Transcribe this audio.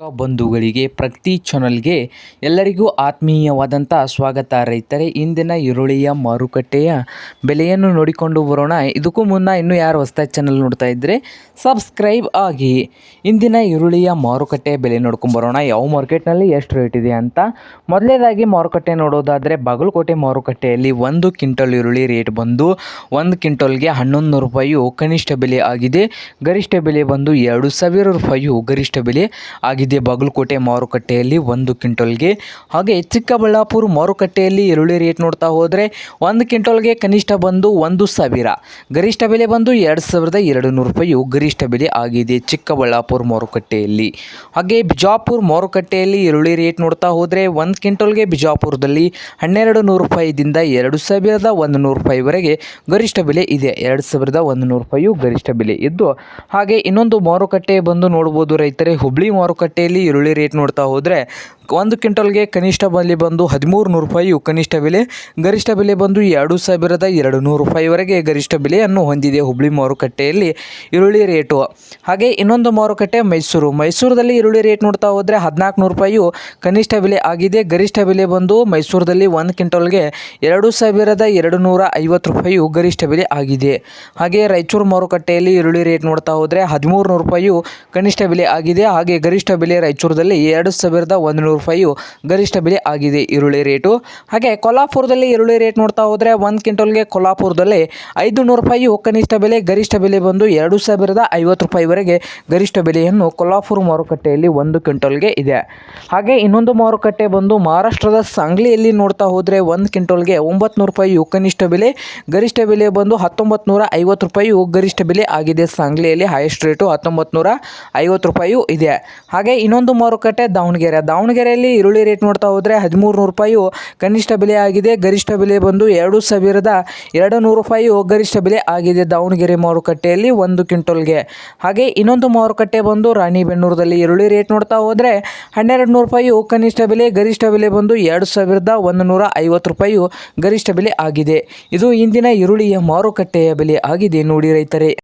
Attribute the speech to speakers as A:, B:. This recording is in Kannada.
A: ಬಂಧುಗಳಿಗೆ ಪ್ರತಿ ಚಾನಲ್ಗೆ ಎಲ್ಲರಿಗೂ ಆತ್ಮೀಯವಾದಂಥ ಸ್ವಾಗತ. ರೈತರೇ, ಇಂದಿನ ಈರುಳ್ಳಿಯ ಮಾರುಕಟ್ಟೆಯ ಬೆಲೆಯನ್ನು ನೋಡಿಕೊಂಡು ಬರೋಣ. ಇದಕ್ಕೂ ಮುನ್ನ ಇನ್ನೂ ಯಾರು ಹೊಸದಾಗಿ ಚಾನಲ್ ನೋಡ್ತಾ ಇದ್ದರೆ ಸಬ್ಸ್ಕ್ರೈಬ್ ಆಗಿ. ಇಂದಿನ ಈರುಳ್ಳಿಯ ಮಾರುಕಟ್ಟೆಯ ಬೆಲೆ ನೋಡ್ಕೊಂಡು ಬರೋಣ, ಯಾವ ಮಾರ್ಕೆಟ್ನಲ್ಲಿ ಎಷ್ಟು ರೇಟ್ ಇದೆ ಅಂತ. ಮೊದಲನೇದಾಗಿ ಮಾರುಕಟ್ಟೆ ನೋಡೋದಾದರೆ ಬಾಗಲಕೋಟೆ ಮಾರುಕಟ್ಟೆಯಲ್ಲಿ 1 ಕ್ವಿಂಟಲ್ ಈರುಳ್ಳಿ ರೇಟ್ ಬಂದು 1 ಕ್ವಿಂಟಲ್ಗೆ 1100 ರೂಪಾಯಿ ಕನಿಷ್ಠ ಬೆಲೆ ಆಗಿದೆ. ಗರಿಷ್ಠ ಬೆಲೆ ಬಂದು 2000 ರೂಪಾಯಿ ಗರಿಷ್ಠ ಬೆಲೆ ಆಗಿದೆ ಬಾಗಲಕೋಟೆ ಮಾರುಕಟ್ಟೆಯಲ್ಲಿ 1 ಕ್ವಿಂಟಲ್ಗೆ. ಹಾಗೆ ಚಿಕ್ಕಬಳ್ಳಾಪುರ ಮಾರುಕಟ್ಟೆಯಲ್ಲಿ ಈರುಳ್ಳಿ ರೇಟ್ ನೋಡ್ತಾ ಹೋದರೆ 1 ಕ್ವಿಂಟಲ್ಗೆ ಕನಿಷ್ಠ ಬಂದು 1000, ಗರಿಷ್ಠ ಬೆಲೆ ಬಂದು 2200 ರೂಪಾಯಿ ಗರಿಷ್ಠ ಬೆಲೆ ಆಗಿದೆ ಚಿಕ್ಕಬಳ್ಳಾಪುರ ಮಾರುಕಟ್ಟೆಯಲ್ಲಿ. ಹಾಗೆ ಬಿಜಾಪುರ ಮಾರುಕಟ್ಟೆಯಲ್ಲಿ ಈರುಳ್ಳಿ ರೇಟ್ ನೋಡ್ತಾ ಹೋದರೆ 1 ಕ್ವಿಂಟಲ್ಗೆ ಬಿಜಾಪುರದಲ್ಲಿ 1200 ರೂಪಾಯಿದಿಂದ 2100 ರೂಪಾಯಿವರೆಗೆ ಗರಿಷ್ಠ ಬೆಲೆ ಇದೆ. 2100 ರೂಪಾಯಿ ಗರಿಷ್ಠ ಬೆಲೆ ಇದ್ದು, ಹಾಗೆ ಇನ್ನೊಂದು ಮಾರುಕಟ್ಟೆ ಬಂದು ನೋಡ್ಬೋದು ರೈತರೇ, ಹುಬ್ಳಿ ಮಾರುಕಟ್ಟೆಯಲ್ಲಿ ಈರುಳ್ಳಿ ರೇಟ್ ನೋಡ್ತಾ ಹೋದರೆ 1 ಕ್ವಿಂಟಲ್ಗೆ ಕನಿಷ್ಠ ಬೆಲೆ ಬಂದು 1300 ರೂಪಾಯಿ ಕನಿಷ್ಠ ಬೆಲೆ, ಗರಿಷ್ಠ ಬೆಲೆ ಬಂದು 2200 ರೂಪಾಯಿವರೆಗೆ ಗರಿಷ್ಠ ಬೆಲೆಯನ್ನು ಹೊಂದಿದೆ ಹುಬ್ಳಿ ಮಾರುಕಟ್ಟೆಯಲ್ಲಿ ಈರುಳ್ಳಿ ರೇಟು. ಹಾಗೆ ಇನ್ನೊಂದು ಮಾರುಕಟ್ಟೆ ಮೈಸೂರಲ್ಲಿ ಈರುಳ್ಳಿ ರೇಟ್ ನೋಡ್ತಾ ಹೋದರೆ 1400 ರೂಪಾಯಿ ಕನಿಷ್ಠ ಬೆಲೆ ಆಗಿದೆ. ಗರಿಷ್ಠ ಬೆಲೆ ಬಂದು ಮೈಸೂರಲ್ಲಿ 1 ಕ್ವಿಂಟಲ್ಗೆ 2250 ರೂಪಾಯಿ ಗರಿಷ್ಠ ಬೆಲೆ ಆಗಿದೆ. ಹಾಗೆ ರಾಯಚೂರು ಮಾರುಕಟ್ಟೆಯಲ್ಲಿ ಈರುಳ್ಳಿ ರೇಟ್ ನೋಡ್ತಾ ಹೋದರೆ 1300 ರೂಪಾಯಿ ಕನಿಷ್ಠ ಬೆಲೆ ಆಗಿದೆ. ಹಾಗೆ ಗರಿಷ್ಠ ಬೆಲೆ ರಾಯಚೂರದಲ್ಲಿ 2100 ರೂಪಾಯಿ ಗರಿಷ್ಠ ಬೆಲೆ ಆಗಿದೆ ಈರುಳ್ಳಿ ರೇಟು. ಹಾಗೆ ಕೊಲ್ಹಾಪುರದಲ್ಲಿ ಈರುಳ್ಳಿ ರೇಟ್ ನೋಡ್ತಾ ಹೋದರೆ 1 ಕ್ವಿಂಟಲ್ಗೆ ಕೊಲ್ಹಾಪುರದಲ್ಲಿ 500 ರೂಪಾಯಿ ಕನಿಷ್ಠ ಬೆಲೆ, ಗರಿಷ್ಠ ಬೆಲೆ ಬಂದು 2050 ರೂಪಾಯಿವರೆಗೆ ಗರಿಷ್ಠ ಬೆಲೆಯನ್ನು ಕೊಲ್ಹಾಪುರ ಮಾರುಕಟ್ಟೆಯಲ್ಲಿ 1 ಕ್ವಿಂಟಲ್ಗೆ ಇದೆ. ಹಾಗೆ ಇನ್ನೊಂದು ಮಾರುಕಟ್ಟೆ ಬಂದು ಮಹಾರಾಷ್ಟ್ರದ ಸಾಂಗ್ಲಿಯಲ್ಲಿ ನೋಡ್ತಾ ಹೋದರೆ 1 ಕ್ವಿಂಟಲ್ಗೆ 900 ರೂಪಾಯಿ ಕನಿಷ್ಠ ಬೆಲೆ, ಗರಿಷ್ಠ ಬೆಲೆ ಬಂದು 1950 ರೂಪಾಯಿ ಗರಿಷ್ಠ ಬೆಲೆ ಆಗಿದೆ. ಸಾಂಗ್ಲಿಯಲ್ಲಿ ಹೈಯೆಸ್ಟ್ ರೇಟು 1950 ರೂಪಾಯಿ ಇದೆ. ಹಾಗೆ ಇನ್ನೊಂದು ಮಾರುಕಟ್ಟೆ ದಾವಣಗೆರೆಯಲ್ಲಿ ಈರುಳ್ಳಿ ರೇಟ್ ನೋಡ್ತಾ ಹೋದರೆ 1300 ರೂಪಾಯಿ ಕನಿಷ್ಠ ಬೆಲೆ ಆಗಿದೆ. ಗರಿಷ್ಠ ಬೆಲೆ ಬಂದು 2200 ರೂಪಾಯಿ ಗರಿಷ್ಠ ಬೆಲೆ ಆಗಿದೆ ದಾವಣಗೆರೆ ಮಾರುಕಟ್ಟೆಯಲ್ಲಿ 1 ಕ್ವಿಂಟಲ್ಗೆ. ಹಾಗೆ ಇನ್ನೊಂದು ಮಾರುಕಟ್ಟೆ ಬಂದು ರಾಣಿಬೆನ್ನೂರದಲ್ಲಿ ಈರುಳ್ಳಿ ರೇಟ್ ನೋಡ್ತಾ ಹೋದರೆ 1200 ರೂಪಾಯಿ ಕನಿಷ್ಠ ಬೆಲೆ, ಗರಿಷ್ಠ ಬೆಲೆ ಬಂದು 2150 ರೂಪಾಯಿ ಗರಿಷ್ಠ ಬೆಲೆ ಆಗಿದೆ. ಇದು ಇಂದಿನ ಈರುಳ್ಳಿಯ ಮಾರುಕಟ್ಟೆಯ ಬೆಲೆ ಆಗಿದೆ ನೋಡಿ ರೈತರೇ.